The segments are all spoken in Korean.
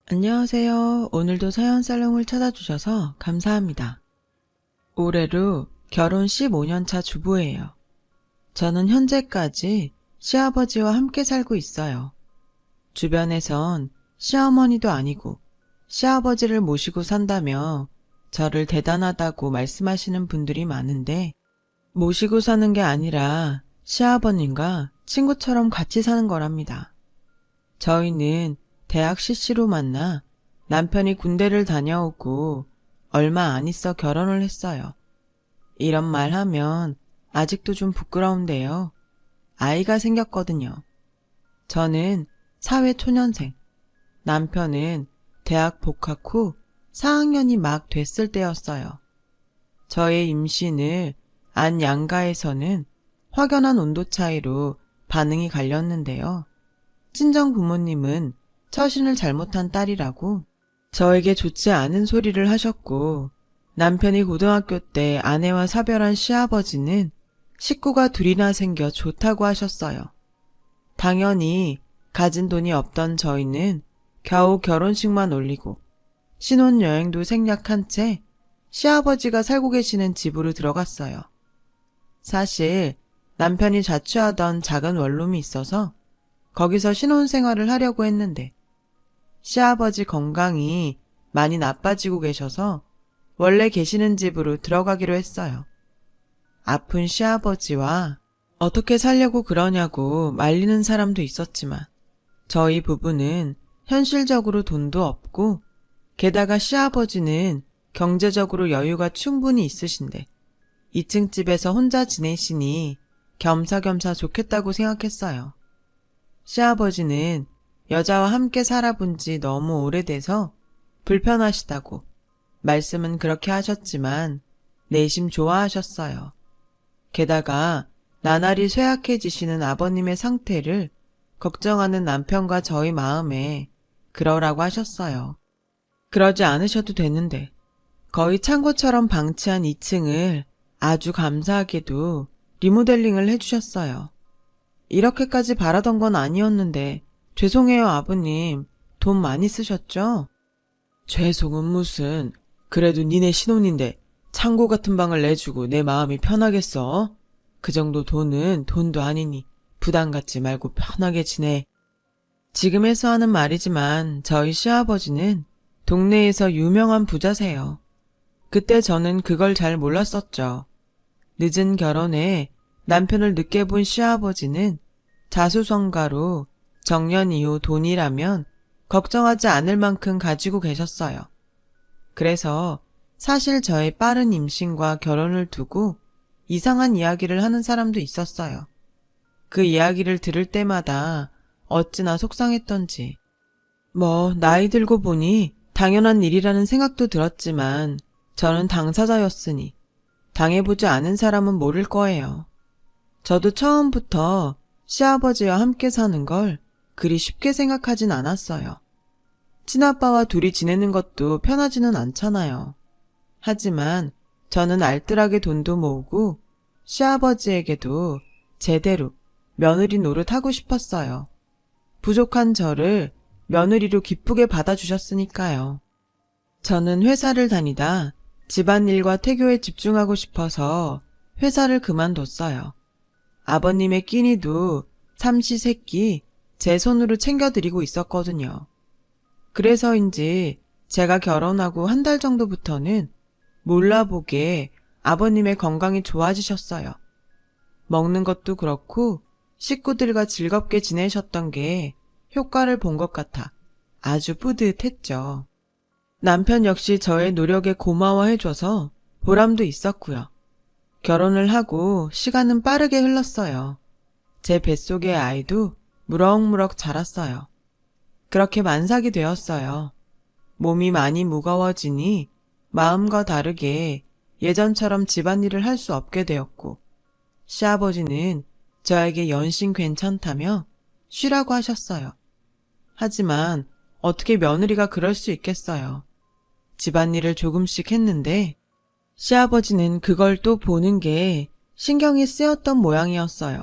안녕하세요. 오늘도 사연살롱을 찾아주셔서 감사합니다. 올해로 결혼 15년차 주부예요. 저는 현재까지 시아버지와 함께 살고 있어요. 주변에선 시어머니도 아니고 시아버지를 모시고 산다며 저를 대단하다고 말씀하시는 분들이 많은데, 모시고 사는 게 아니라 시아버님과 친구처럼 같이 사는 거랍니다. 저희는 대학 CC로 만나 남편이 군대를 다녀오고 얼마 안 있어 결혼을 했어요. 이런 말 하면 아직도 좀 부끄러운데요. 아이가 생겼거든요. 저는 사회 초년생, 남편은 대학 복학 후 4학년이 막 됐을 때였어요. 저의 임신을 안 양가에서는 확연한 온도 차이로 반응이 갈렸는데요. 친정 부모님은 처신을 잘못한 딸이라고 저에게 좋지 않은 소리를 하셨고, 남편이 고등학교 때 아내와 사별한 시아버지는 식구가 둘이나 생겨 좋다고 하셨어요. 당연히 가진 돈이 없던 저희는 겨우 결혼식만 올리고 신혼여행도 생략한 채 시아버지가 살고 계시는 집으로 들어갔어요. 사실 남편이 자취하던 작은 원룸이 있어서 거기서 신혼생활을 하려고 했는데, 시아버지 건강이 많이 나빠지고 계셔서 원래 계시는 집으로 들어가기로 했어요. 아픈 시아버지와 어떻게 살려고 그러냐고 말리는 사람도 있었지만, 저희 부부는 현실적으로 돈도 없고 게다가 시아버지는 경제적으로 여유가 충분히 있으신데 2층 집에서 혼자 지내시니 겸사겸사 좋겠다고 생각했어요. 시아버지는 여자와 함께 살아본 지 너무 오래돼서 불편하시다고 말씀은 그렇게 하셨지만 내심 좋아하셨어요. 게다가 나날이 쇠약해지시는 아버님의 상태를 걱정하는 남편과 저희 마음에 그러라고 하셨어요. 그러지 않으셔도 되는데 거의 창고처럼 방치한 2층을 아주 감사하게도 리모델링을 해주셨어요. 이렇게까지 바라던 건 아니었는데 죄송해요 아버님. 돈 많이 쓰셨죠? 죄송은 무슨, 그래도 니네 신혼인데 창고 같은 방을 내주고 내 마음이 편하겠어? 그 정도 돈은 돈도 아니니 부담 갖지 말고 편하게 지내. 지금에서 하는 말이지만 저희 시아버지는 동네에서 유명한 부자세요. 그때 저는 그걸 잘 몰랐었죠. 늦은 결혼에 남편을 늦게 본 시아버지는 자수성가로 정년 이후 돈이라면 걱정하지 않을 만큼 가지고 계셨어요. 그래서 사실 저의 빠른 임신과 결혼을 두고 이상한 이야기를 하는 사람도 있었어요. 그 이야기를 들을 때마다 어찌나 속상했던지. 나이 들고 보니 당연한 일이라는 생각도 들었지만 저는 당사자였으니 당해보지 않은 사람은 모를 거예요. 저도 처음부터 시아버지와 함께 사는 걸 그리 쉽게 생각하진 않았어요. 친아빠와 둘이 지내는 것도 편하지는 않잖아요. 하지만 저는 알뜰하게 돈도 모으고 시아버지에게도 제대로 며느리 노릇하고 싶었어요. 부족한 저를 며느리로 기쁘게 받아주셨으니까요. 저는 회사를 다니다 집안일과 태교에 집중하고 싶어서 회사를 그만뒀어요. 아버님의 끼니도 삼시세끼 제 손으로 챙겨드리고 있었거든요. 그래서인지 제가 결혼하고 한 달 정도부터는 몰라보게 아버님의 건강이 좋아지셨어요. 먹는 것도 그렇고 식구들과 즐겁게 지내셨던 게 효과를 본 것 같아 아주 뿌듯했죠. 남편 역시 저의 노력에 고마워해줘서 보람도 있었고요. 결혼을 하고 시간은 빠르게 흘렀어요. 제 뱃속의 아이도 무럭무럭 자랐어요. 그렇게 만삭이 되었어요. 몸이 많이 무거워지니 마음과 다르게 예전처럼 집안일을 할 수 없게 되었고, 시아버지는 저에게 연신 괜찮다며 쉬라고 하셨어요. 하지만 어떻게 며느리가 그럴 수 있겠어요. 집안일을 조금씩 했는데 시아버지는 그걸 또 보는 게 신경이 쓰였던 모양이었어요.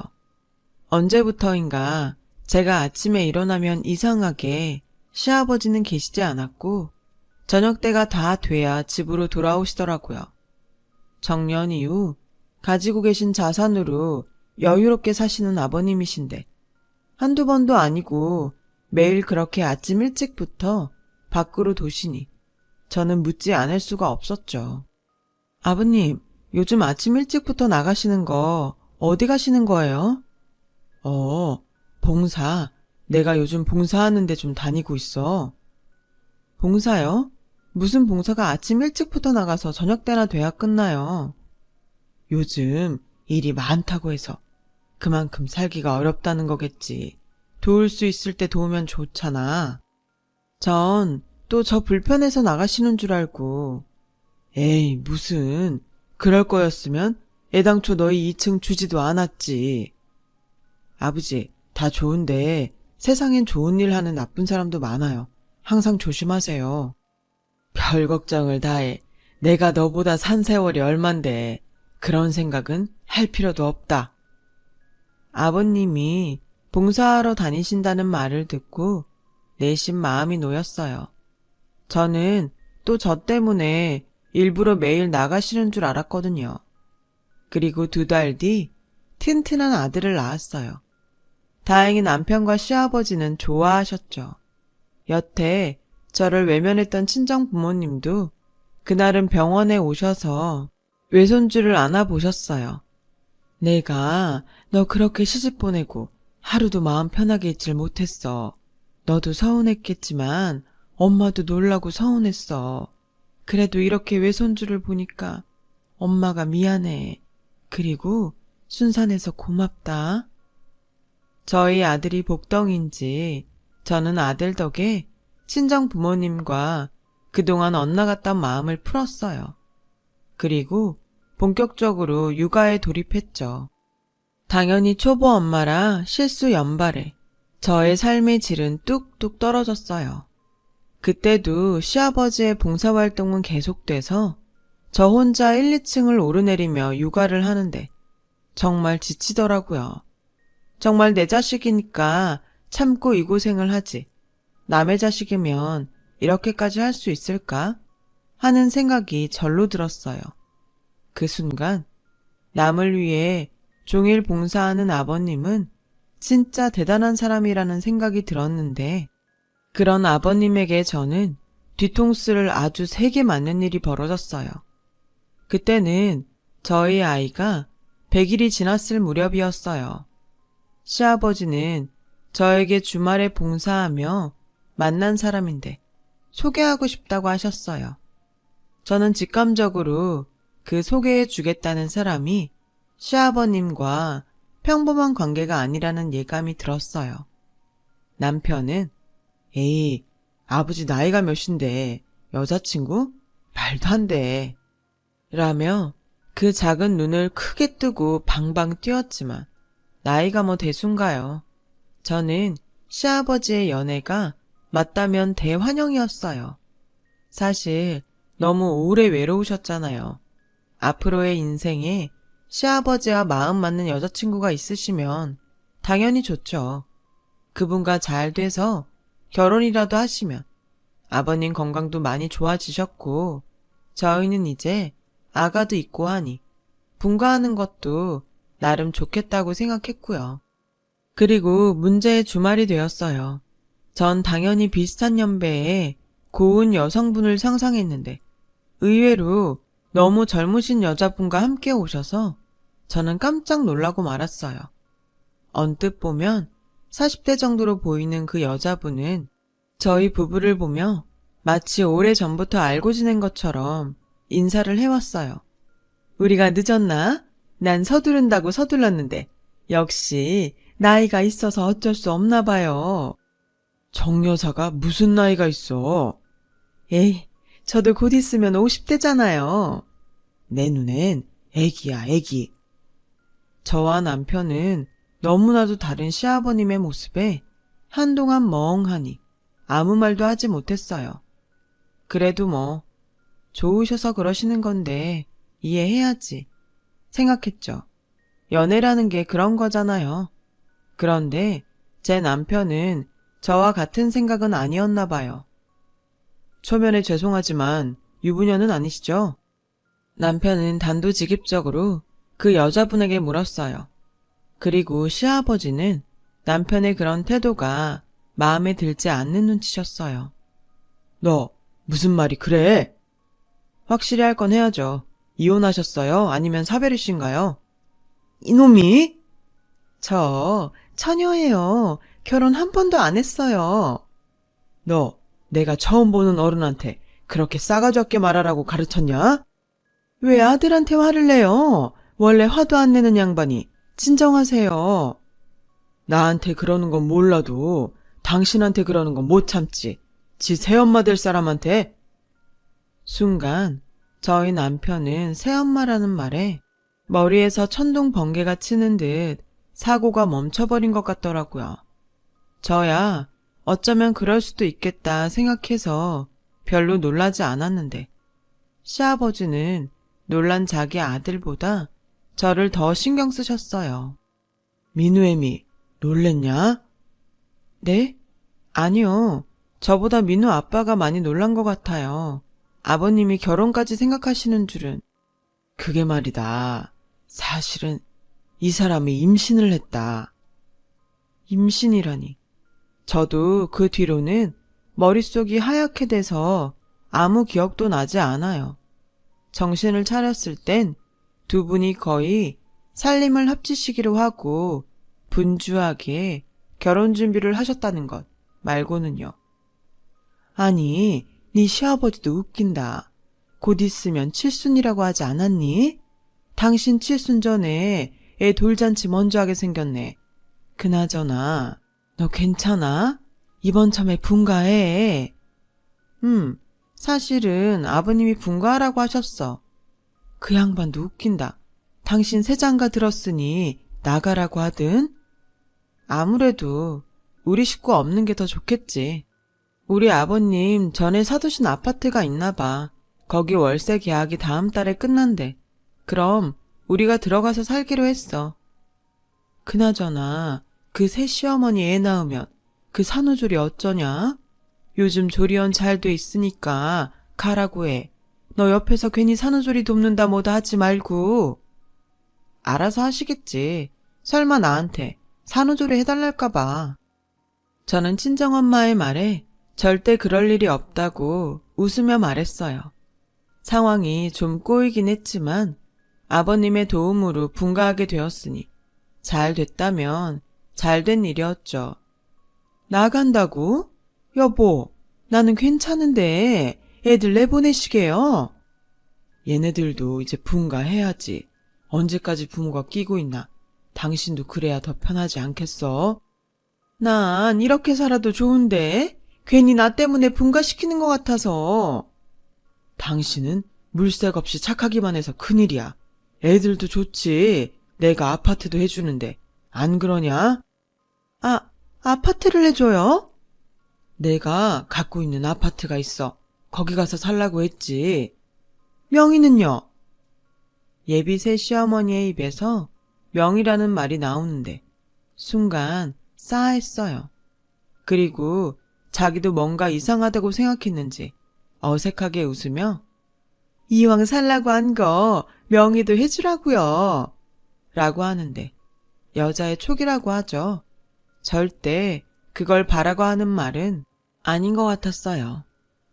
언제부터인가 제가 아침에 일어나면 이상하게 시아버지는 계시지 않았고 저녁 때가 다 돼야 집으로 돌아오시더라고요. 정년 이후 가지고 계신 자산으로 여유롭게 사시는 아버님이신데 한두 번도 아니고 매일 그렇게 아침 일찍부터 밖으로 도시니 저는 묻지 않을 수가 없었죠. 아버님, 요즘 아침 일찍부터 나가시는 거 어디 가시는 거예요? 봉사. 내가 요즘 봉사하는데 좀 다니고 있어. 봉사요? 무슨 봉사가 아침 일찍부터 나가서 저녁 때나 돼야 끝나요? 요즘 일이 많다고 해서 그만큼 살기가 어렵다는 거겠지. 도울 수 있을 때 도우면 좋잖아. 전 또 저 불편해서 나가시는 줄 알고. 에이, 무슨. 그럴 거였으면 애당초 너희 2층 주지도 않았지. 아버지, 다 좋은데 세상엔 좋은 일 하는 나쁜 사람도 많아요. 항상 조심하세요. 별 걱정을 다 해. 내가 너보다 산 세월이 얼만데 그런 생각은 할 필요도 없다. 아버님이 봉사하러 다니신다는 말을 듣고 내심 마음이 놓였어요. 저는 또 저 때문에 일부러 매일 나가시는 줄 알았거든요. 그리고 2달 뒤 튼튼한 아들을 낳았어요. 다행히 남편과 시아버지는 좋아하셨죠. 여태 저를 외면했던 친정 부모님도 그날은 병원에 오셔서 외손주를 안아보셨어요. 내가 너 그렇게 시집 보내고 하루도 마음 편하게 있질 못했어. 너도 서운했겠지만 엄마도 놀라고 서운했어. 그래도 이렇게 외손주를 보니까 엄마가 미안해. 그리고 순산해서 고맙다. 저희 아들이 복덩인지 저는 아들 덕에 친정 부모님과 그동안 엇나갔던 마음을 풀었어요. 그리고 본격적으로 육아에 돌입했죠. 당연히 초보 엄마라 실수 연발에 저의 삶의 질은 뚝뚝 떨어졌어요. 그때도 시아버지의 봉사활동은 계속돼서 저 혼자 1, 2층을 오르내리며 육아를 하는데 정말 지치더라고요. 정말 내 자식이니까 참고 이 고생을 하지. 남의 자식이면 이렇게까지 할 수 있을까? 하는 생각이 절로 들었어요. 그 순간 남을 위해 종일 봉사하는 아버님은 진짜 대단한 사람이라는 생각이 들었는데 그런 아버님에게 저는 뒤통수를 아주 세게 맞는 일이 벌어졌어요. 그때는 저희 아이가 100일이 지났을 무렵이었어요. 시아버지는 저에게 주말에 봉사하며 만난 사람인데 소개하고 싶다고 하셨어요. 저는 직감적으로 그 소개해 주겠다는 사람이 시아버님과 평범한 관계가 아니라는 예감이 들었어요. 남편은 에이, 아버지 나이가 몇인데 여자친구? 말도 안 돼. 라며 그 작은 눈을 크게 뜨고 방방 뛰었지만 나이가 뭐 대순가요. 저는 시아버지의 연애가 맞다면 대환영이었어요. 사실 너무 오래 외로우셨잖아요. 앞으로의 인생에 시아버지와 마음 맞는 여자친구가 있으시면 당연히 좋죠. 그분과 잘 돼서 결혼이라도 하시면 아버님 건강도 많이 좋아지셨고 저희는 이제 아가도 있고 하니 분가하는 것도 나름 좋겠다고 생각했고요. 그리고 문제의 주말이 되었어요. 전 당연히 비슷한 연배의 고운 여성분을 상상했는데 의외로 너무 젊으신 여자분과 함께 오셔서 저는 깜짝 놀라고 말았어요. 언뜻 보면 40대 정도로 보이는 그 여자분은 저희 부부를 보며 마치 오래전부터 알고 지낸 것처럼 인사를 해왔어요. 우리가 늦었나? 난 서두른다고 서둘렀는데 역시 나이가 있어서 어쩔 수 없나 봐요. 정 여사가 무슨 나이가 있어? 에이, 저도 곧 있으면 50대잖아요. 내 눈엔 애기야, 애기. 저와 남편은 너무나도 다른 시아버님의 모습에 한동안 멍하니 아무 말도 하지 못했어요. 그래도 뭐 좋으셔서 그러시는 건데 이해해야지 생각했죠. 연애라는 게 그런 거잖아요. 그런데 제 남편은 저와 같은 생각은 아니었나 봐요. 초면에 죄송하지만 유부녀는 아니시죠? 남편은 단도직입적으로 그 여자분에게 물었어요. 그리고 시아버지는 남편의 그런 태도가 마음에 들지 않는 눈치셨어요. 너 무슨 말이 그래? 확실히 할 건 해야죠. 이혼하셨어요? 아니면 사별이신가요? 이놈이? 저 처녀예요. 결혼 한 번도 안 했어요. 너 내가 처음 보는 어른한테 그렇게 싸가지 없게 말하라고 가르쳤냐? 왜 아들한테 화를 내요? 원래 화도 안 내는 양반이. 진정하세요. 나한테 그러는 건 몰라도 당신한테 그러는 건 못 참지. 지 새엄마 될 사람한테. 순간 저희 남편은 새엄마라는 말에 머리에서 천둥 번개가 치는 듯 사고가 멈춰버린 것 같더라고요. 저야 어쩌면 그럴 수도 있겠다 생각해서 별로 놀라지 않았는데 시아버지는 놀란 자기 아들보다 저를 더 신경 쓰셨어요. 민우애미, 놀랬냐? 네? 아니요. 저보다 민우 아빠가 많이 놀란 것 같아요. 아버님이 결혼까지 생각하시는 줄은. 그게 말이다. 사실은 이 사람이 임신을 했다. 임신이라니. 저도 그 뒤로는 머릿속이 하얗게 돼서 아무 기억도 나지 않아요. 정신을 차렸을 땐 두 분이 거의 살림을 합치시기로 하고 분주하게 결혼 준비를 하셨다는 것 말고는요. 아니, 네 시아버지도 웃긴다. 곧 있으면 칠순이라고 하지 않았니? 당신 칠순 전에 애 돌잔치 먼저 하게 생겼네. 그나저나 너 괜찮아? 이번 참에 분가해. 사실은 아버님이 분가하라고 하셨어. 그 양반도 웃긴다. 당신 새장가 들었으니 나가라고 하든? 아무래도 우리 식구 없는 게 더 좋겠지. 우리 아버님 전에 사두신 아파트가 있나 봐. 거기 월세 계약이 다음 달에 끝난대. 그럼 우리가 들어가서 살기로 했어. 그나저나 그 새 시어머니 애 낳으면 그 산후조리 어쩌냐? 요즘 조리원 잘 돼 있으니까 가라고 해. 너 옆에서 괜히 산후조리 돕는다 뭐다 하지 말고. 알아서 하시겠지. 설마 나한테 산후조리 해달랄까 봐. 저는 친정엄마의 말에 절대 그럴 일이 없다고 웃으며 말했어요. 상황이 좀 꼬이긴 했지만 아버님의 도움으로 분가하게 되었으니 잘 됐다면 잘 된 일이었죠. 나간다고? 여보, 나는 괜찮은데 애들 내보내시게요? 얘네들도 이제 분가해야지. 언제까지 부모가 끼고 있나. 당신도 그래야 더 편하지 않겠어? 난 이렇게 살아도 좋은데 괜히 나 때문에 분가시키는 것 같아서. 당신은 물색 없이 착하기만 해서 큰일이야. 애들도 좋지. 내가 아파트도 해주는데 안 그러냐? 아파트를 해줘요? 내가 갖고 있는 아파트가 있어. 거기 가서 살라고 했지. 명의는요? 예비 새 시어머니의 입에서 명의라는 말이 나오는데 순간 싸했어요. 그리고 자기도 뭔가 이상하다고 생각했는지 어색하게 웃으며 이왕 살라고 한 거 명의도 해주라고요. 라고 하는데 여자의 촉이라고 하죠. 절대 그걸 바라고 하는 말은 아닌 것 같았어요.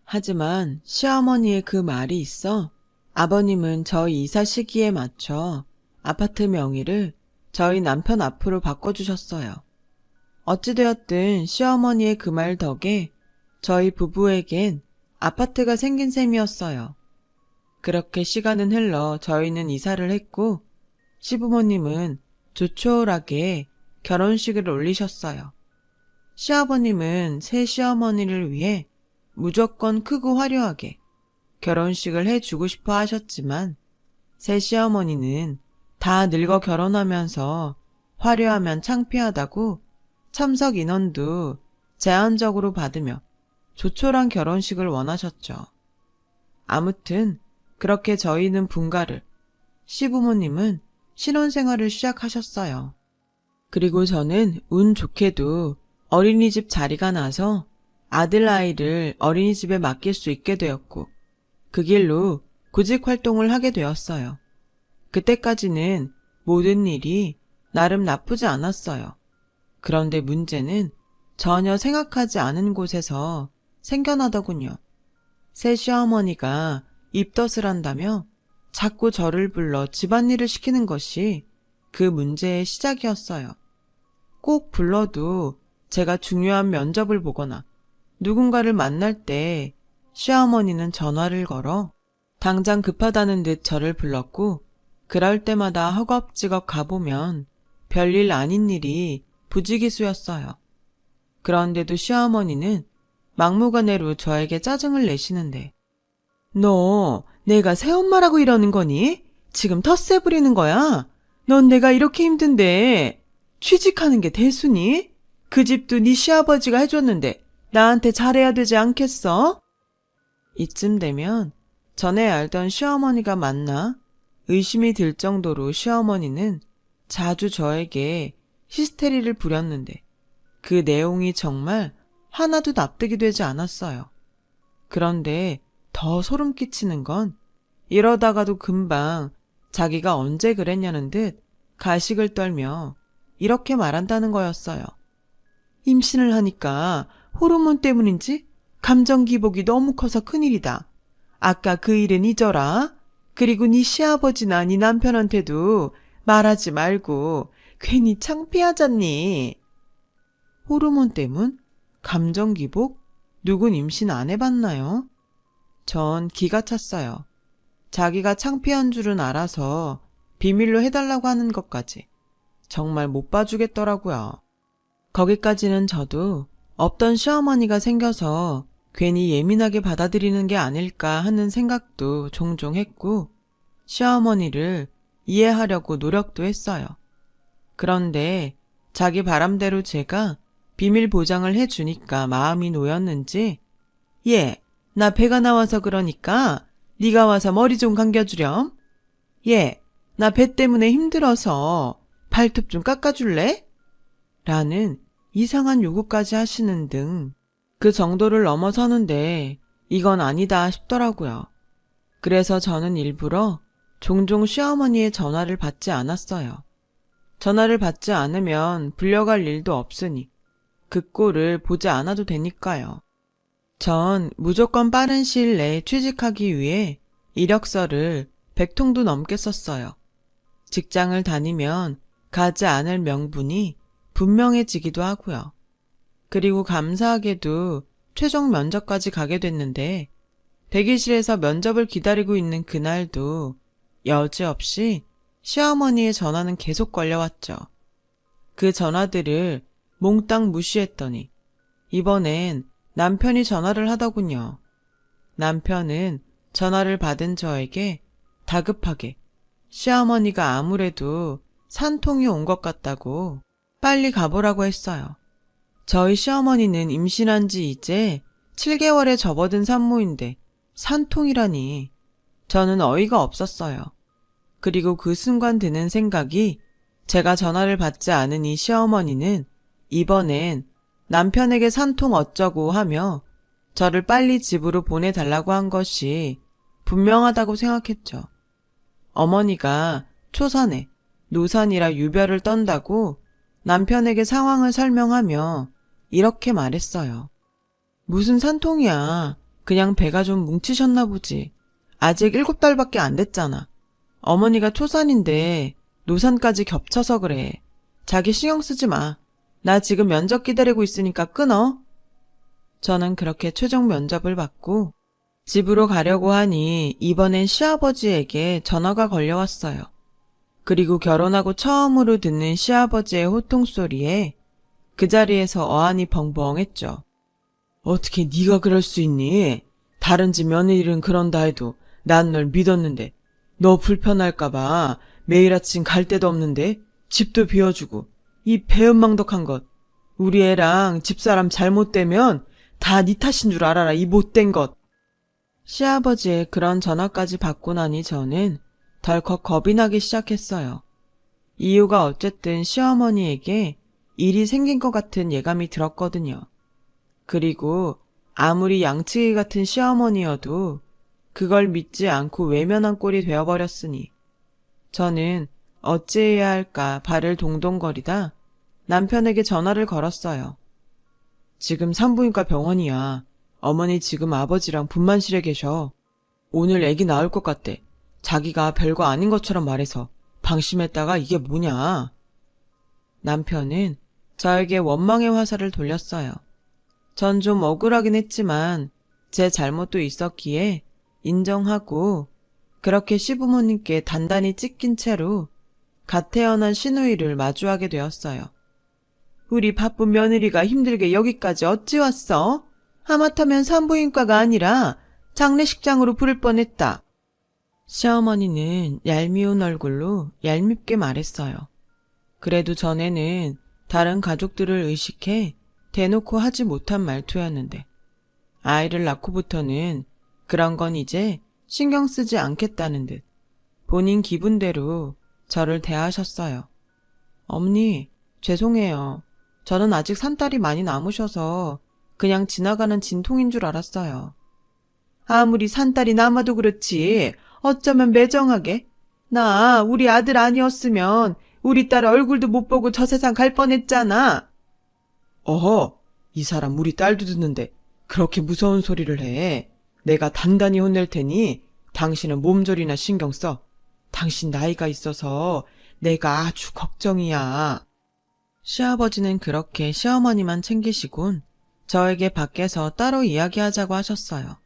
하지만 시어머니의 그 말이 있어 아버님은 저희 이사 시기에 맞춰 아파트 명의를 저희 남편 앞으로 바꿔주셨어요. 어찌되었든 시어머니의 그 말 덕에 저희 부부에겐 아파트가 생긴 셈이었어요. 그렇게 시간은 흘러 저희는 이사를 했고 시부모님은 조촐하게 결혼식을 올리셨어요. 시아버님은 새 시어머니를 위해 무조건 크고 화려하게 결혼식을 해주고 싶어 하셨지만 새 시어머니는 다 늙어 결혼하면서 화려하면 창피하다고 참석 인원도 제한적으로 받으며 조촐한 결혼식을 원하셨죠. 아무튼 그렇게 저희는 분가를, 시부모님은 신혼생활을 시작하셨어요. 그리고 저는 운 좋게도 어린이집 자리가 나서 아들 아이를 어린이집에 맡길 수 있게 되었고 그 길로 구직 활동을 하게 되었어요. 그때까지는 모든 일이 나름 나쁘지 않았어요. 그런데 문제는 전혀 생각하지 않은 곳에서 생겨나더군요. 새 시어머니가 입덧을 한다며 자꾸 저를 불러 집안일을 시키는 것이 그 문제의 시작이었어요. 꼭 불러도 제가 중요한 면접을 보거나 누군가를 만날 때 시어머니는 전화를 걸어 당장 급하다는 듯 저를 불렀고 그럴 때마다 허겁지겁 가보면 별일 아닌 일이 부지기수였어요. 그런데도 시어머니는 막무가내로 저에게 짜증을 내시는데 너 내가 새엄마라고 이러는 거니? 지금 텃세 부리는 거야? 넌 내가 이렇게 힘든데 취직하는 게 대수니? 그 집도 네 시아버지가 해줬는데 나한테 잘해야 되지 않겠어? 이쯤 되면 전에 알던 시어머니가 맞나? 의심이 들 정도로 시어머니는 자주 저에게 히스테리를 부렸는데 그 내용이 정말 하나도 납득이 되지 않았어요. 그런데 더 소름 끼치는 건 이러다가도 금방 자기가 언제 그랬냐는 듯 가식을 떨며 이렇게 말한다는 거였어요. 임신을 하니까 호르몬 때문인지 감정 기복이 너무 커서 큰일이다. 아까 그 일은 잊어라. 그리고 네 시아버지나 네 남편한테도 말하지 말고 괜히 창피하잖니. 호르몬 때문? 감정 기복? 누군 임신 안 해봤나요? 전 기가 찼어요. 자기가 창피한 줄은 알아서 비밀로 해달라고 하는 것까지 정말 못 봐주겠더라고요. 거기까지는 저도 없던 시어머니가 생겨서 괜히 예민하게 받아들이는 게 아닐까 하는 생각도 종종 했고 시어머니를 이해하려고 노력도 했어요. 그런데 자기 바람대로 제가 비밀 보장을 해주니까 마음이 놓였는지 예, 나 배가 나와서 그러니까 네가 와서 머리 좀 감겨주렴. 예, 나 배 때문에 힘들어서 발톱 좀 깎아줄래? 라는 이상한 요구까지 하시는 등 그 정도를 넘어서는데 이건 아니다 싶더라고요. 그래서 저는 일부러 종종 시어머니의 전화를 받지 않았어요. 전화를 받지 않으면 불려갈 일도 없으니 그 꼴을 보지 않아도 되니까요. 전 무조건 빠른 시일 내에 취직하기 위해 이력서를 100통도 넘게 썼어요. 직장을 다니면 가지 않을 명분이 분명해지기도 하고요. 그리고 감사하게도 최종 면접까지 가게 됐는데 대기실에서 면접을 기다리고 있는 그날도 여지없이 시어머니의 전화는 계속 걸려왔죠. 그 전화들을 몽땅 무시했더니 이번엔 남편이 전화를 하더군요. 남편은 전화를 받은 저에게 다급하게 시어머니가 아무래도 산통이 온 것 같다고 빨리 가보라고 했어요. 저희 시어머니는 임신한 지 이제 7개월에 접어든 산모인데 산통이라니 저는 어이가 없었어요. 그리고 그 순간 드는 생각이 제가 전화를 받지 않은 이 시어머니는 이번엔 남편에게 산통 어쩌고 하며 저를 빨리 집으로 보내달라고 한 것이 분명하다고 생각했죠. 어머니가 초산에 노산이라 유별을 떤다고 남편에게 상황을 설명하며 이렇게 말했어요. 무슨 산통이야. 그냥 배가 좀 뭉치셨나 보지. 아직 7달밖에 안 됐잖아. 어머니가 초산인데 노산까지 겹쳐서 그래. 자기 신경 쓰지 마. 나 지금 면접 기다리고 있으니까 끊어. 저는 그렇게 최종 면접을 받고 집으로 가려고 하니 이번엔 시아버지에게 전화가 걸려왔어요. 그리고 결혼하고 처음으로 듣는 시아버지의 호통소리에 그 자리에서 어안이 벙벙했죠. 어떻게 네가 그럴 수 있니? 다른 집 며느리는 그런다 해도 난 널 믿었는데 너 불편할까봐 매일 아침 갈 데도 없는데 집도 비워주고 이 배은망덕한 것. 우리 애랑 집사람 잘못되면 다 네 탓인 줄 알아라 이 못된 것. 시아버지의 그런 전화까지 받고 나니 저는 덜컥 겁이 나기 시작했어요. 이유가 어쨌든 시어머니에게 일이 생긴 것 같은 예감이 들었거든요. 그리고 아무리 양치기 같은 시어머니여도 그걸 믿지 않고 외면한 꼴이 되어버렸으니 저는 어찌해야 할까 발을 동동거리다 남편에게 전화를 걸었어요. 지금 산부인과 병원이야. 어머니 지금 아버지랑 분만실에 계셔. 오늘 애기 나올 것 같대. 자기가 별거 아닌 것처럼 말해서 방심했다가 이게 뭐냐. 남편은 저에게 원망의 화살을 돌렸어요. 전 좀 억울하긴 했지만 제 잘못도 있었기에 인정하고 그렇게 시부모님께 단단히 찢긴 채로 갓 태어난 시누이를 마주하게 되었어요. 우리 바쁜 며느리가 힘들게 여기까지 어찌 왔어? 하마터면 산부인과가 아니라 장례식장으로 부를 뻔했다. 시어머니는 얄미운 얼굴로 얄밉게 말했어요. 그래도 전에는 다른 가족들을 의식해 대놓고 하지 못한 말투였는데 아이를 낳고부터는 그런 건 이제 신경 쓰지 않겠다는 듯 본인 기분대로 저를 대하셨어요. 어머니, 죄송해요. 저는 아직 산딸이 많이 남으셔서 그냥 지나가는 진통인 줄 알았어요. 아무리 산딸이 남아도 그렇지 어쩌면 매정하게. 나 우리 아들 아니었으면 우리 딸 얼굴도 못 보고 저 세상 갈 뻔했잖아. 어허, 이 사람 우리 딸도 듣는데 그렇게 무서운 소리를 해. 내가 단단히 혼낼 테니 당신은 몸조리나 신경 써. 당신 나이가 있어서 내가 아주 걱정이야. 시아버지는 그렇게 시어머니만 챙기시곤 저에게 밖에서 따로 이야기하자고 하셨어요.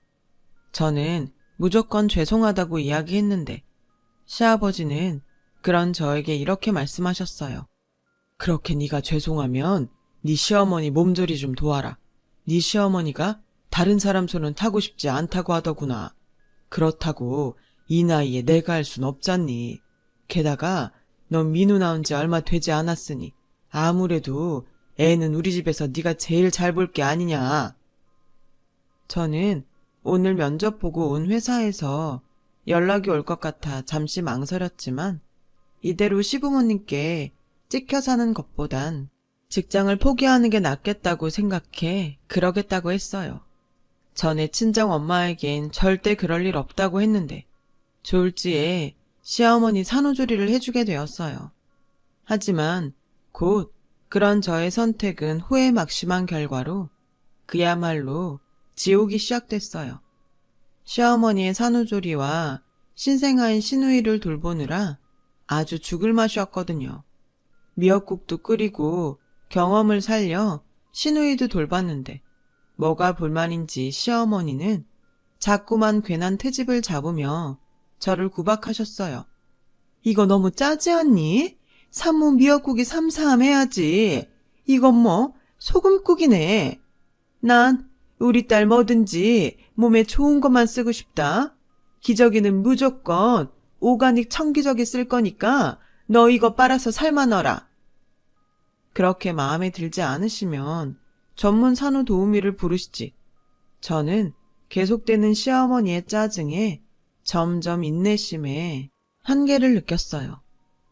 저는 무조건 죄송하다고 이야기했는데 시아버지는 그런 저에게 이렇게 말씀하셨어요. 그렇게 네가 죄송하면 네 시어머니 몸조리 좀 도와라. 네 시어머니가 다른 사람 손은 타고 싶지 않다고 하더구나. 그렇다고 이 나이에 내가 할 순 없잖니. 게다가 넌 민우 나온 지 얼마 되지 않았으니 아무래도 애는 우리 집에서 네가 제일 잘 볼 게 아니냐. 저는 오늘 면접 보고 온 회사에서 연락이 올 것 같아 잠시 망설였지만 이대로 시부모님께 찍혀 사는 것보단 직장을 포기하는 게 낫겠다고 생각해 그러겠다고 했어요. 전에 친정 엄마에겐 절대 그럴 일 없다고 했는데 졸지에 시어머니 산후조리를 해주게 되었어요. 하지만 곧 그런 저의 선택은 후회 막심한 결과로 그야말로 지옥이 시작됐어요. 시어머니의 산후조리와 신생아인 시누이를 돌보느라 아주 죽을 맛이었거든요. 미역국도 끓이고 경험을 살려 시누이도 돌봤는데 뭐가 불만인지 시어머니는 자꾸만 괜한 트집을 잡으며 저를 구박하셨어요. 이거 너무 짜지 않니? 산모 미역국이 삼삼해야지. 이건 뭐 소금국이네. 난 우리 딸 뭐든지 몸에 좋은 것만 쓰고 싶다. 기저귀는 무조건 오가닉 청기저귀 쓸 거니까 너 이거 빨아서 삶아 넣어라. 그렇게 마음에 들지 않으시면 전문 산후 도우미를 부르시지. 저는 계속되는 시어머니의 짜증에 점점 인내심에 한계를 느꼈어요.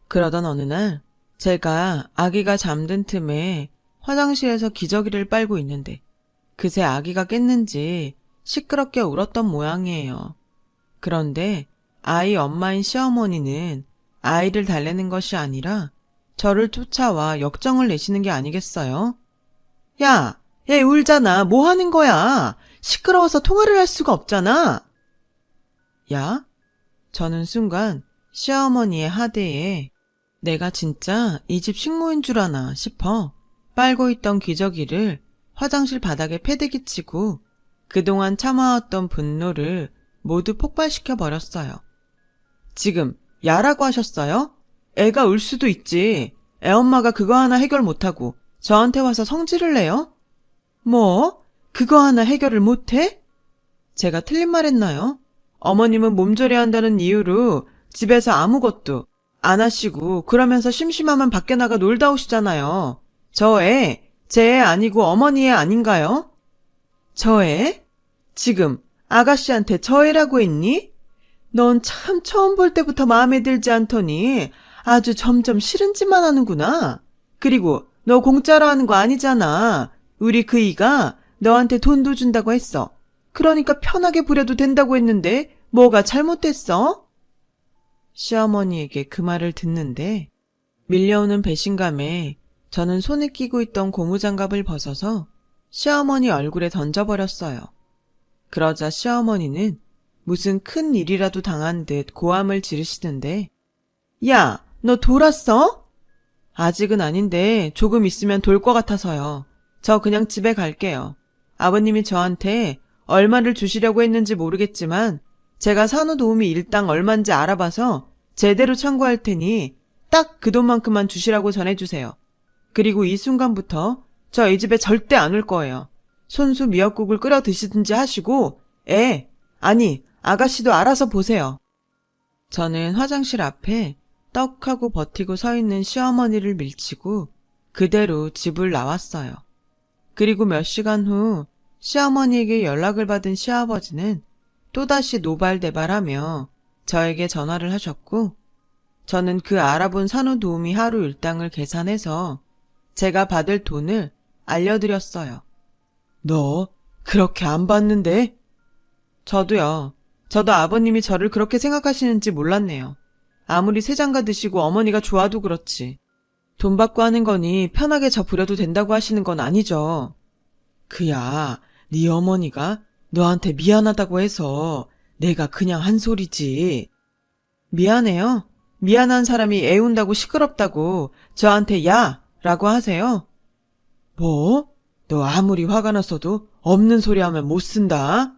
그러던 어느 날 제가 아기가 잠든 틈에 화장실에서 기저귀를 빨고 있는데 그새 아기가 깼는지 시끄럽게 울었던 모양이에요. 그런데 아이 엄마인 시어머니는 아이를 달래는 것이 아니라 저를 쫓아와 역정을 내시는 게 아니겠어요? 야, 얘 울잖아. 뭐 하는 거야? 시끄러워서 통화를 할 수가 없잖아. 야? 저는 순간 시어머니의 하대에 내가 진짜 이 집 식모인 줄 아나 싶어 빨고 있던 기저귀를 화장실 바닥에 패대기 치고 그동안 참아왔던 분노를 모두 폭발시켜 버렸어요. 지금 야라고 하셨어요? 애가 울 수도 있지. 애 엄마가 그거 하나 해결 못하고 저한테 와서 성질을 내요? 뭐? 그거 하나 해결을 못해? 제가 틀린 말 했나요? 어머님은 몸조리 한다는 이유로 집에서 아무것도 안 하시고 그러면서 심심하면 밖에 나가 놀다 오시잖아요. 저 애, 제 애 아니고 어머니 애 아닌가요? 저 애? 지금 아가씨한테 저 애라고 했니? 넌 참 처음 볼 때부터 마음에 들지 않더니 아주 점점 싫은 짓만 하는구나. 그리고 너 공짜로 하는 거 아니잖아. 우리 그이가 너한테 돈도 준다고 했어. 그러니까 편하게 부려도 된다고 했는데 뭐가 잘못됐어? 시어머니에게 그 말을 듣는데 밀려오는 배신감에 저는 손에 끼고 있던 고무장갑을 벗어서 시어머니 얼굴에 던져버렸어요. 그러자 시어머니는 무슨 큰 일이라도 당한 듯 고함을 지르시는데 야, 너 돌았어? 아직은 아닌데 조금 있으면 돌 것 같아서요. 저 그냥 집에 갈게요. 아버님이 저한테 얼마를 주시려고 했는지 모르겠지만 제가 산후도우미 일당 얼만지 알아봐서 제대로 청구할 테니 딱 그 돈만큼만 주시라고 전해주세요. 그리고 이 순간부터 저 이 집에 절대 안 올 거예요. 손수 미역국을 끓여 드시든지 하시고 아니 아가씨도 알아서 보세요. 저는 화장실 앞에 떡하고 버티고 서 있는 시어머니를 밀치고 그대로 집을 나왔어요. 그리고 몇 시간 후 시어머니에게 연락을 받은 시아버지는 또다시 노발대발하며 저에게 전화를 하셨고 저는 그 알아본 산후도우미 하루 일당을 계산해서 제가 받을 돈을 알려드렸어요. 너 그렇게 안 받는데? 저도요. 저도 아버님이 저를 그렇게 생각하시는지 몰랐네요. 아무리 새장가 드시고 어머니가 좋아도 그렇지. 돈 받고 하는 거니 편하게 저 부려도 된다고 하시는 건 아니죠. 그야 네 어머니가 너한테 미안하다고 해서 내가 그냥 한 소리지. 미안해요. 미안한 사람이 애운다고 시끄럽다고 저한테 야! 라고 하세요. 뭐? 너 아무리 화가 났어도 없는 소리 하면 못 쓴다.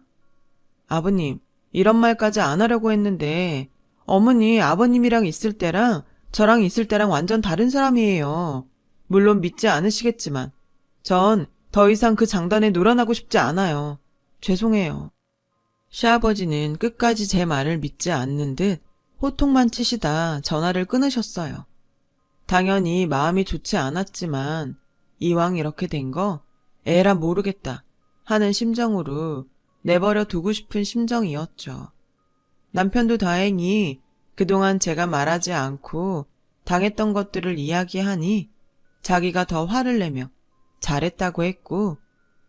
아버님, 이런 말까지 안 하려고 했는데 어머니 아버님이랑 있을 때랑 저랑 있을 때랑 완전 다른 사람이에요. 물론 믿지 않으시겠지만 전 더 이상 그 장단에 놀아나고 싶지 않아요. 죄송해요. 시아버지는 끝까지 제 말을 믿지 않는 듯 호통만 치시다 전화를 끊으셨어요. 당연히 마음이 좋지 않았지만 이왕 이렇게 된 거 에라 모르겠다 하는 심정으로 내버려 두고 싶은 심정이었죠. 남편도 다행히 그동안 제가 말하지 않고 당했던 것들을 이야기하니 자기가 더 화를 내며 잘했다고 했고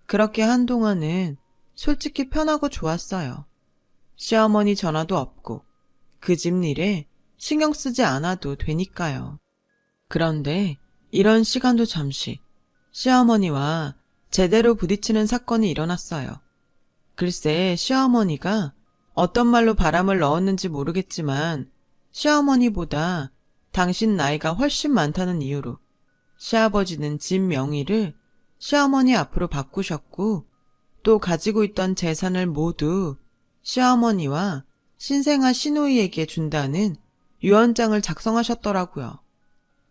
그렇게 한동안은 솔직히 편하고 좋았어요. 시어머니 전화도 없고 그 집 일에 신경 쓰지 않아도 되니까요. 그런데 이런 시간도 잠시 시어머니와 제대로 부딪히는 사건이 일어났어요. 글쎄 시어머니가 어떤 말로 바람을 넣었는지 모르겠지만 시어머니보다 당신 나이가 훨씬 많다는 이유로 시아버지는 집 명의를 시어머니 앞으로 바꾸셨고 또 가지고 있던 재산을 모두 시어머니와 신생아 시누이에게 준다는 유언장을 작성하셨더라고요.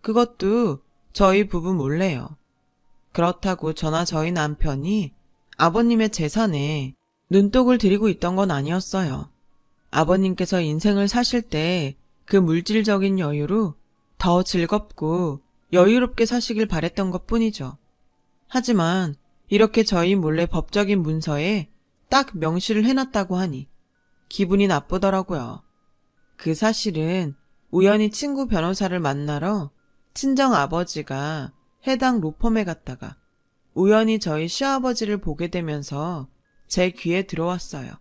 그것도 저희 부부 몰래요. 그렇다고 저나 저희 남편이 아버님의 재산에 눈독을 들이고 있던 건 아니었어요. 아버님께서 인생을 사실 때 그 물질적인 여유로 더 즐겁고 여유롭게 사시길 바랬던 것 뿐이죠. 하지만 이렇게 저희 몰래 법적인 문서에 딱 명시를 해놨다고 하니 기분이 나쁘더라고요. 그 사실은 우연히 친구 변호사를 만나러 친정 아버지가 해당 로펌에 갔다가 우연히 저희 시아버지를 보게 되면서 제 귀에 들어왔어요.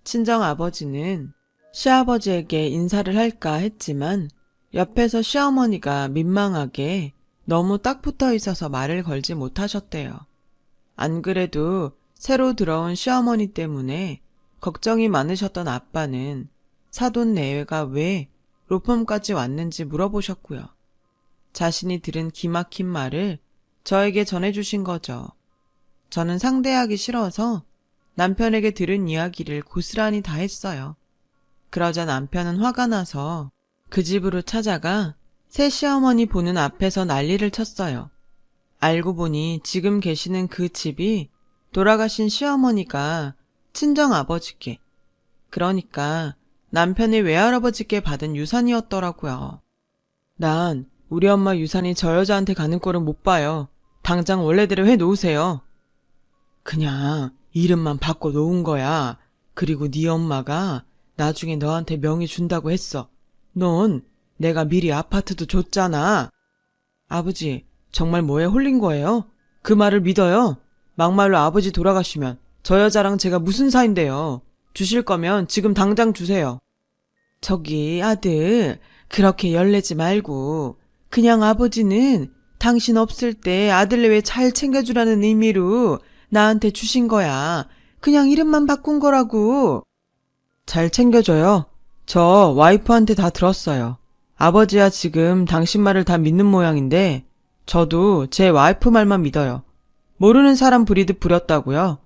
친정 아버지는 시아버지에게 인사를 할까 했지만 옆에서 시어머니가 민망하게 너무 딱 붙어 있어서 말을 걸지 못하셨대요. 안 그래도 새로 들어온 시어머니 때문에 걱정이 많으셨던 아빠는 사돈 내외가 왜 로펌까지 왔는지 물어보셨고요. 자신이 들은 기막힌 말을 저에게 전해주신 거죠. 저는 상대하기 싫어서 남편에게 들은 이야기를 고스란히 다 했어요. 그러자 남편은 화가 나서 그 집으로 찾아가 새 시어머니 보는 앞에서 난리를 쳤어요. 알고 보니 지금 계시는 그 집이 돌아가신 시어머니가 친정아버지께, 그러니까 남편의 외할아버지께 받은 유산이었더라고요. 난 우리 엄마 유산이 저 여자한테 가는 꼴은 못 봐요. 당장 원래대로 해놓으세요. 그냥 이름만 바꿔 놓은 거야. 그리고 네 엄마가 나중에 너한테 명의 준다고 했어. 넌 내가 미리 아파트도 줬잖아. 아버지, 정말 뭐에 홀린 거예요? 그 말을 믿어요? 막말로 아버지 돌아가시면 저 여자랑 제가 무슨 사이인데요. 주실 거면 지금 당장 주세요. 저기 아들, 그렇게 열내지 말고 그냥 아버지는 당신 없을 때 아들내외 잘 챙겨주라는 의미로 나한테 주신 거야. 그냥 이름만 바꾼 거라고. 잘 챙겨줘요. 저 와이프한테 다 들었어요. 아버지야 지금 당신 말을 다 믿는 모양인데 저도 제 와이프 말만 믿어요. 모르는 사람 부리듯 부렸다고요.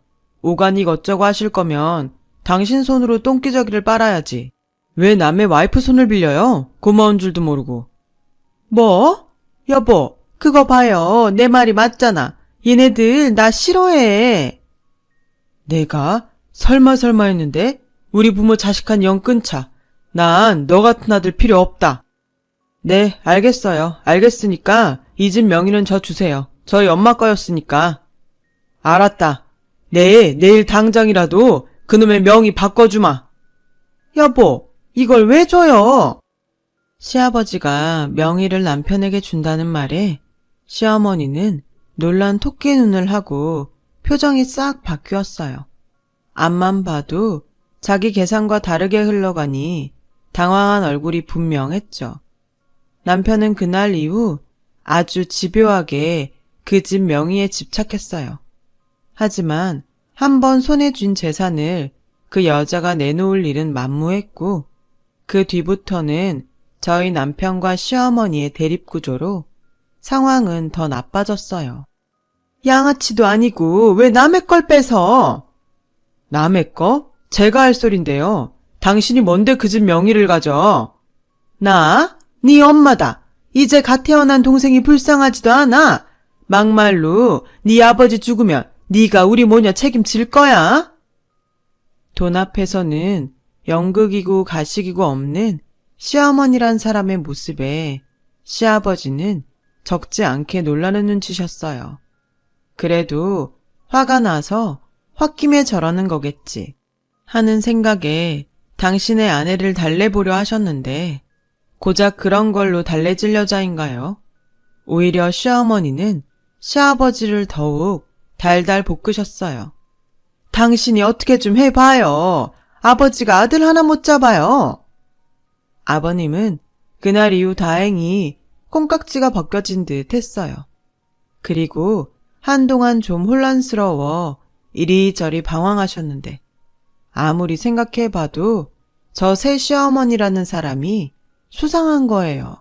오가닉 어쩌고 하실 거면 당신 손으로 똥기저귀를 빨아야지. 왜 남의 와이프 손을 빌려요? 고마운 줄도 모르고. 뭐? 여보, 그거 봐요. 내 말이 맞잖아. 얘네들 나 싫어해. 내가? 설마 했는데? 우리 부모 자식한 영 끊자. 난 너 같은 아들 필요 없다. 네, 알겠어요. 알겠으니까 이 집 명의는 저 주세요. 저희 엄마 거였으니까. 알았다. 내일 당장이라도 그놈의 명의 바꿔주마. 여보, 이걸 왜 줘요? 시아버지가 명의를 남편에게 준다는 말에 시어머니는 놀란 토끼 눈을 하고 표정이 싹 바뀌었어요. 앞만 봐도 자기 계산과 다르게 흘러가니 당황한 얼굴이 분명했죠. 남편은 그날 이후 아주 집요하게 그 집 명의에 집착했어요. 하지만 한번 손에 쥔 재산을 그 여자가 내놓을 일은 만무했고 그 뒤부터는 저희 남편과 시어머니의 대립구조로 상황은 더 나빠졌어요. 양아치도 아니고 왜 남의 걸 뺏어? 남의 거? 제가 할 소린데요. 당신이 뭔데 그 집 명의를 가져? 나? 네 엄마다. 이제 갓 태어난 동생이 불쌍하지도 않아. 막말로 네 아버지 죽으면 네가 우리 모녀 책임질 거야? 돈 앞에서는 연극이고 가식이고 없는 시어머니란 사람의 모습에 시아버지는 적지 않게 놀라는 눈치셨어요. 그래도 화가 나서 홧김에 저러는 거겠지 하는 생각에 당신의 아내를 달래보려 하셨는데 고작 그런 걸로 달래질 여자인가요? 오히려 시어머니는 시아버지를 더욱 달달 볶으셨어요. 당신이 어떻게 좀 해봐요. 아버지가 아들 하나 못 잡아요. 아버님은 그날 이후 다행히 콩깍지가 벗겨진 듯 했어요. 그리고 한동안 좀 혼란스러워 이리저리 방황하셨는데 아무리 생각해봐도 저 새 시어머니라는 사람이 수상한 거예요.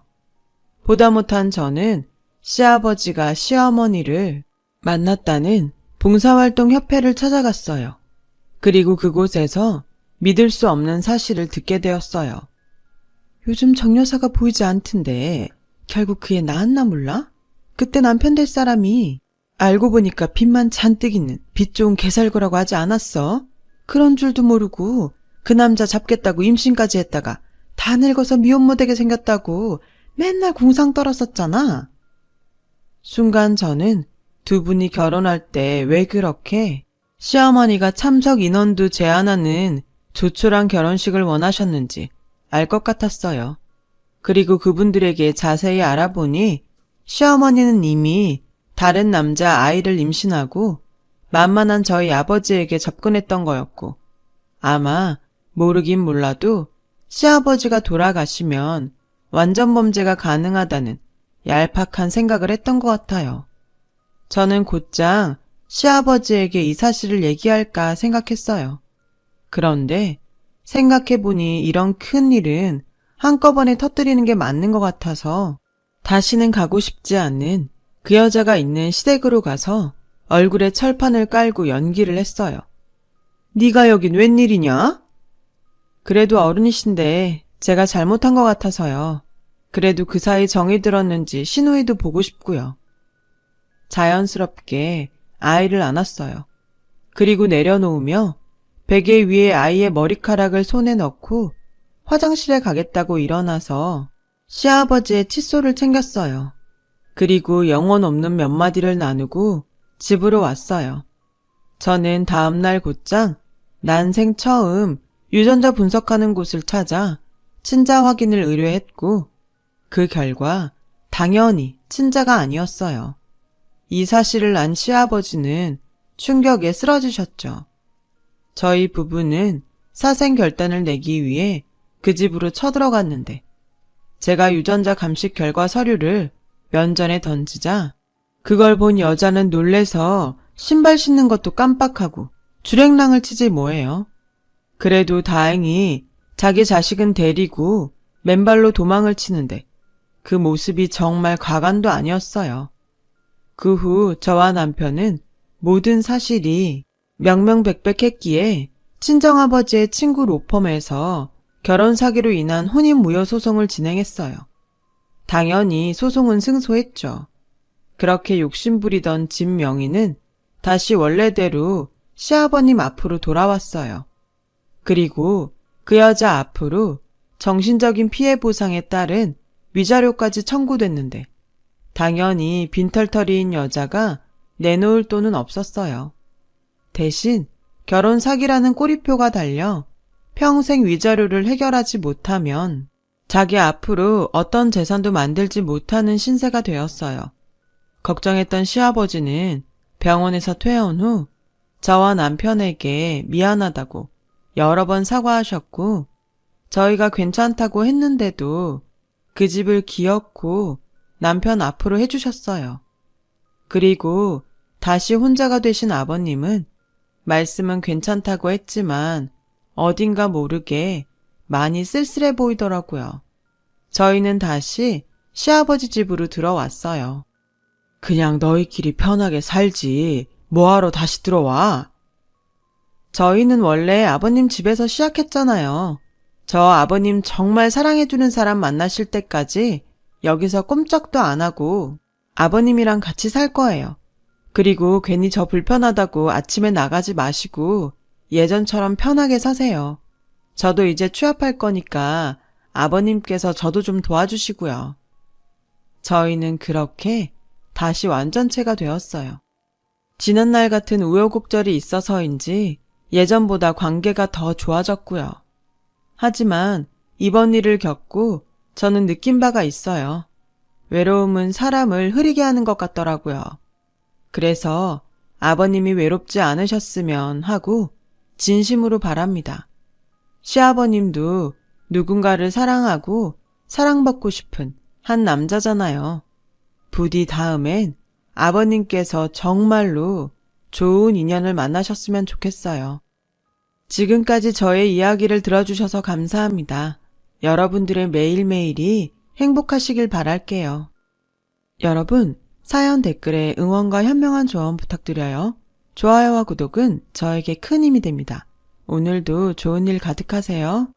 보다 못한 저는 시아버지가 시어머니를 만났다는 봉사활동 협회를 찾아갔어요. 그리고 그곳에서 믿을 수 없는 사실을 듣게 되었어요. 요즘 정여사가 보이지 않던데 결국 그 애 낳았나 몰라? 그때 남편 될 사람이 알고 보니까 빚만 잔뜩 있는 빚 좋은 개살구라고 하지 않았어? 그런 줄도 모르고 그 남자 잡겠다고 임신까지 했다가 다 늙어서 미혼 못되게 생겼다고 맨날 궁상 떨었었잖아. 순간 저는 두 분이 결혼할 때 왜 그렇게 시어머니가 참석 인원도 제한하는 조촐한 결혼식을 원하셨는지 알 것 같았어요. 그리고 그분들에게 자세히 알아보니 시어머니는 이미 다른 남자 아이를 임신하고 만만한 저희 아버지에게 접근했던 거였고 아마 모르긴 몰라도 시아버지가 돌아가시면 완전 범죄가 가능하다는 얄팍한 생각을 했던 것 같아요. 저는 곧장 시아버지에게 이 사실을 얘기할까 생각했어요. 그런데 생각해보니 이런 큰 일은 한꺼번에 터뜨리는 게 맞는 것 같아서 다시는 가고 싶지 않은 그 여자가 있는 시댁으로 가서 얼굴에 철판을 깔고 연기를 했어요. 네가 여긴 웬일이냐? 그래도 어른이신데 제가 잘못한 것 같아서요. 그래도 그 사이 정이 들었는지 시누이도 보고 싶고요. 자연스럽게 아이를 안았어요. 그리고 내려놓으며 베개 위에 아이의 머리카락을 손에 넣고 화장실에 가겠다고 일어나서 시아버지의 칫솔을 챙겼어요. 그리고 영혼 없는 몇 마디를 나누고 집으로 왔어요. 저는 다음날 곧장 난생 처음 유전자 분석하는 곳을 찾아 친자 확인을 의뢰했고 그 결과 당연히 친자가 아니었어요. 이 사실을 안 시아버지는 충격에 쓰러지셨죠. 저희 부부는 사생 결단을 내기 위해 그 집으로 쳐들어갔는데 제가 유전자 감식 결과 서류를 면전에 던지자 그걸 본 여자는 놀래서 신발 신는 것도 깜빡하고 주랭랑을 치지 뭐예요. 그래도 다행히 자기 자식은 데리고 맨발로 도망을 치는데 그 모습이 정말 가관도 아니었어요. 그 후 저와 남편은 모든 사실이 명명백백했기에 친정아버지의 친구 로펌에서 결혼 사기로 인한 혼인무효 소송을 진행했어요. 당연히 소송은 승소했죠. 그렇게 욕심부리던 집 명의는 다시 원래대로 시아버님 앞으로 돌아왔어요. 그리고 그 여자 앞으로 정신적인 피해 보상에 따른 위자료까지 청구됐는데 당연히 빈털터리인 여자가 내놓을 돈은 없었어요. 대신 결혼 사기라는 꼬리표가 달려 평생 위자료를 해결하지 못하면 자기 앞으로 어떤 재산도 만들지 못하는 신세가 되었어요. 걱정했던 시아버지는 병원에서 퇴원 후 저와 남편에게 미안하다고 여러 번 사과하셨고 저희가 괜찮다고 했는데도 그 집을 기어코 남편 앞으로 해주셨어요. 그리고 다시 혼자가 되신 아버님은 말씀은 괜찮다고 했지만 어딘가 모르게 많이 쓸쓸해 보이더라고요. 저희는 다시 시아버지 집으로 들어왔어요. 그냥 너희끼리 편하게 살지 뭐하러 다시 들어와? 저희는 원래 아버님 집에서 시작했잖아요. 저 아버님 정말 사랑해주는 사람 만나실 때까지 여기서 꼼짝도 안 하고 아버님이랑 같이 살 거예요. 그리고 괜히 저 불편하다고 아침에 나가지 마시고 예전처럼 편하게 사세요. 저도 이제 취업할 거니까 아버님께서 저도 좀 도와주시고요. 저희는 그렇게 다시 완전체가 되었어요. 지난날 같은 우여곡절이 있어서인지 예전보다 관계가 더 좋아졌고요. 하지만 이번 일을 겪고 저는 느낀 바가 있어요. 외로움은 사람을 흐리게 하는 것 같더라고요. 그래서 아버님이 외롭지 않으셨으면 하고 진심으로 바랍니다. 시아버님도 누군가를 사랑하고 사랑받고 싶은 한 남자잖아요. 부디 다음엔 아버님께서 정말로 좋은 인연을 만나셨으면 좋겠어요. 지금까지 저의 이야기를 들어주셔서 감사합니다. 여러분들의 매일매일이 행복하시길 바랄게요. 여러분, 사연 댓글에 응원과 현명한 조언 부탁드려요. 좋아요와 구독은 저에게 큰 힘이 됩니다. 오늘도 좋은 일 가득하세요.